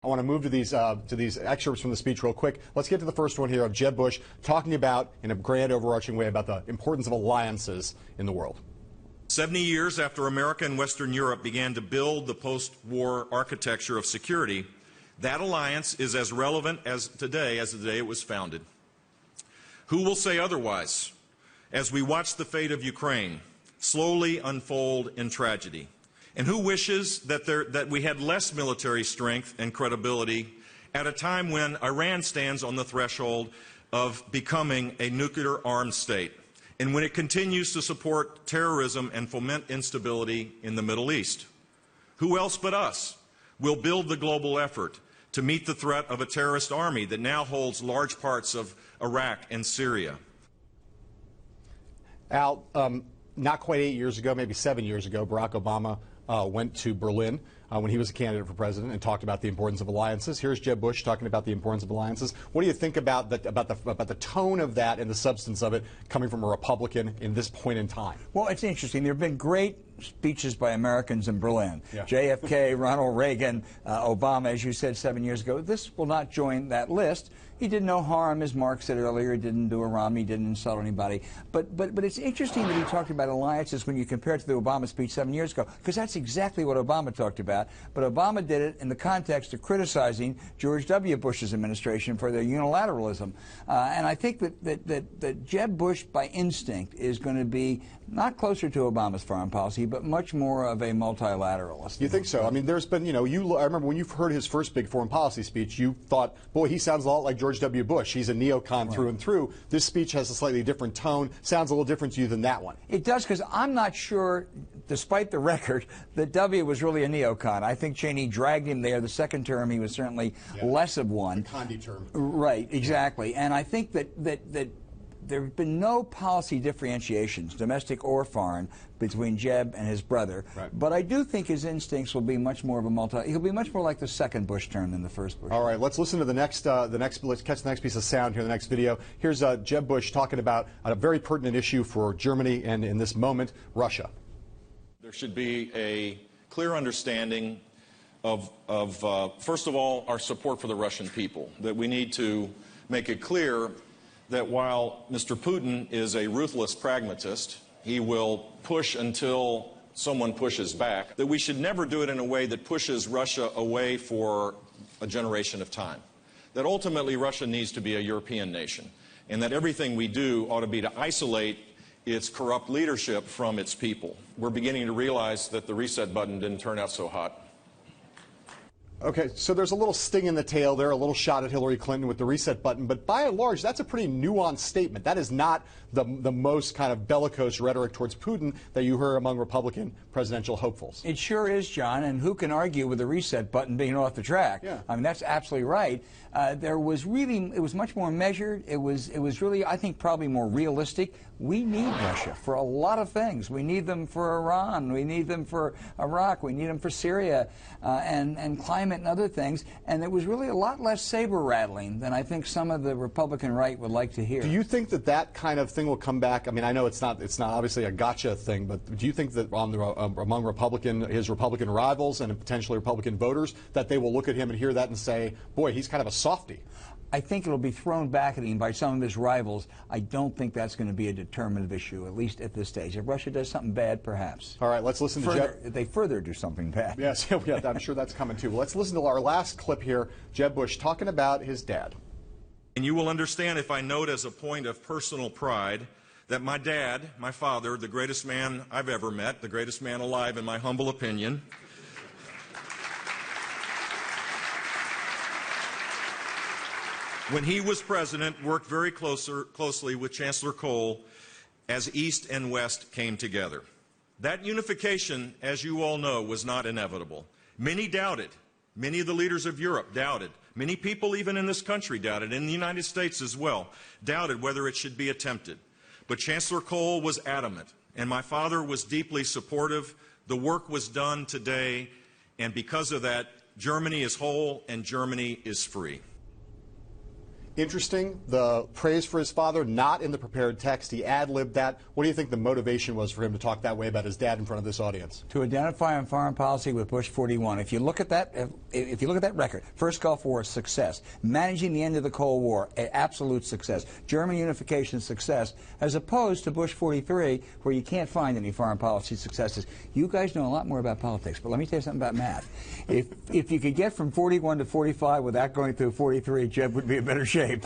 I want to move to these excerpts from the speech real quick. Let's get to the first one here of Jeb Bush talking about, in a grand overarching way, about the importance of alliances in the world. 70 years after America and Western Europe began to build the post-war architecture of security, that alliance is as relevant as the day it was founded. Who will say otherwise as we watch the fate of Ukraine slowly unfold in tragedy? And who wishes that we had less military strength and credibility at a time when Iran stands on the threshold of becoming a nuclear-armed state, and when it continues to support terrorism and foment instability in the Middle East? Who else but us will build the global effort to meet the threat of a terrorist army that now holds large parts of Iraq and Syria? Al, not quite 8 years ago, maybe 7 years ago, Barack Obama went to Berlin when he was a candidate for president and talked about the importance of alliances. Here's Jeb Bush talking about the importance of alliances. What do you think about the tone of that and the substance of it coming from a Republican in this point in time? Well, it's interesting. There have been great speeches by Americans in Berlin. Yeah. JFK, Ronald Reagan, Obama, as you said 7 years ago. This will not join that list. He did no harm, as Mark said earlier. He didn't do a Romney, didn't insult anybody. But it's interesting that he talked about alliances when you compare it to the Obama speech 7 years ago, because that's exactly what Obama talked about. But Obama did it in the context of criticizing George W. Bush's administration for their unilateralism. And I think that Jeb Bush, by instinct, is going to be not closer to Obama's foreign policy, but much more of a multilateralist. You think so? I mean, there's been, I remember when you've heard his first big foreign policy speech, you thought, boy, he sounds a lot like George W. Bush. He's a neocon through and through. This speech has a slightly different tone. Sounds a little different to you than that one. It does, because I'm not sure, despite the record, that W was really a neocon. I think Cheney dragged him there. The second term, he was certainly less of one. The Condi term. Right, exactly. And I think that there have been no policy differentiations, domestic or foreign, between Jeb and his brother. Right. But I do think his instincts will be much more of a he'll be much more like the second Bush term than the first Bush. All right, let's listen to let's catch the next piece of sound here in the next video. Here's Jeb Bush talking about a very pertinent issue for Germany and, in this moment, Russia. There should be a clear understanding of first of all, our support for the Russian people, that we need to make it clear that while Mr. Putin is a ruthless pragmatist, he will push until someone pushes back, that we should never do it in a way that pushes Russia away for a generation of time. That ultimately Russia needs to be a European nation, and that everything we do ought to be to isolate its corrupt leadership from its people. We're beginning to realize that the reset button didn't turn out so hot. Okay, so there's a little sting in the tail there, a little shot at Hillary Clinton with the reset button, but by and large, that's a pretty nuanced statement. That is not the most kind of bellicose rhetoric towards Putin that you hear among Republican presidential hopefuls. It sure is, John, and who can argue with the reset button being off the track? Yeah. I mean, that's absolutely right. It was much more measured. It was really, I think, probably more realistic. We need Russia for a lot of things. We need them for Iran. We need them for Iraq. We need them for Syria and climate and other things. And it was really a lot less saber-rattling than I think some of the Republican right would like to hear. Do you think that kind of thing will come back? I mean, I know it's not obviously a gotcha thing, but do you think that among his Republican rivals and potentially Republican voters, that they will look at him and hear that and say, boy, he's kind of a softie? I think it'll be thrown back at him by some of his rivals. I don't think that's going to be a determinative issue, at least at this stage. If Russia does something bad, perhaps. All right, let's listen to Jeb. If they further do something bad. Yes, yeah, I'm sure that's coming too. Let's listen to our last clip here, Jeb Bush talking about his dad. And you will understand if I note as a point of personal pride that my dad, my father, the greatest man I've ever met, the greatest man alive in my humble opinion, when he was president, worked very closely with Chancellor Kohl as East and West came together. That unification, as you all know, was not inevitable. Many doubted. Many of the leaders of Europe doubted. Many people even in this country doubted, in the United States as well, doubted whether it should be attempted. But Chancellor Kohl was adamant, and my father was deeply supportive. The work was done today, and because of that, Germany is whole and Germany is free. interesting, the praise for his father, not in the prepared text. He ad-libbed that. What do you think the motivation was for him to talk that way about his dad in front of this audience? To identify on foreign policy with Bush 41. If you look at that, if you look at that record, first Gulf War, success. Managing the end of the Cold War, absolute success. German unification, success, as opposed to Bush 43, where you can't find any foreign policy successes. You guys know a lot more about politics, but let me tell you something about math. If you could get from 41 to 45 without going through 43, Jeb would be in better shape.